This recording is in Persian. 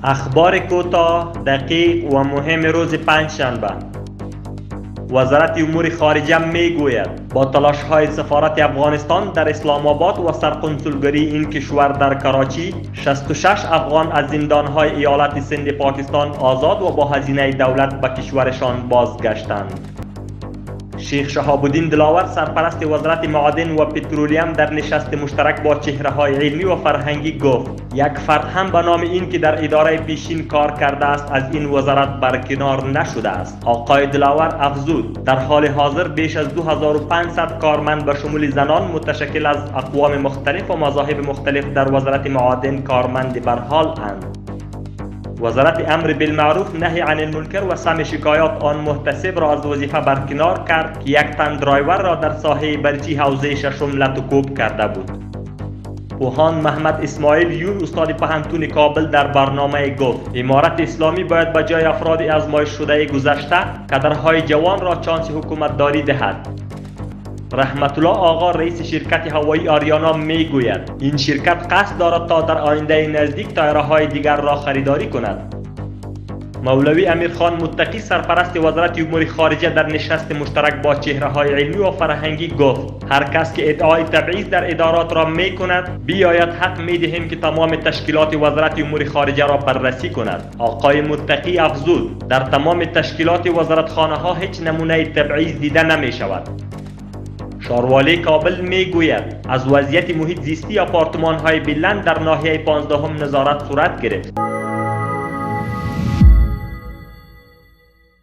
اخبار کوتاه، دقیق و مهم روز پنجشنبه. وزارت امور خارجه میگوید با تلاش های سفارت افغانستان در اسلام آباد و سرقنسولگری این کشور در کراچی 66 افغان از زندان های ایالت سند پاکستان آزاد و با هزینه دولت به کشورشان بازگشتند. شیخ شهاب الدین دلاور سرپرست وزارت معادن و پترولیم در نشست مشترک با چهره‌های علمی و فرهنگی گفت یک فرد هم به نام این که در اداره پیشین کار کرده است از این وزارت برکنار نشده است. آقای دلاور افزود در حال حاضر بیش از 2500 کارمند به شمول زنان متشکل از اقوام مختلف و مذاهب مختلف در وزارت معادن کارمند بر حال اند. وزارت امر بالمعروف نهی عن المنکر و سمع شکایات آن محتسب را از وظیفه برکنار کرد که یک تن درایور را در ساحه برچی حوزه ششم لطوکوب کرده بود. پوهان محمد اسماعیل یون استاد پهنتون کابل در برنامه گفت امارت اسلامی باید به جای افراد آزمایش شده گذشته کادرهای جوان را چانس حکومت داری دهد. رحمت الله آقا رئیس شرکت هوایی آریانا میگوید این شرکت قصد دارد تا در آینده نزدیک طیاره‌های دیگر را خریداری کند. مولوی امیرخان متقی سرپرست وزارت امور خارجه در نشست مشترک با چهره‌های علمی و فرهنگی گفت هر کس که ادعای تبعیض در ادارات را میکند بیاید حق میدهیم که تمام تشکیلات وزارت امور خارجه را بررسی کند. آقای متقی افزود در تمام تشکیلات وزارتخانه‌ها هیچ نمونه تبعیض دیده نمیشود. شاروالی کابل میگوید از وضعیت محیط زیستی آپارتمان‌های بلند در ناحیه 15 نظارت صورت گرفت.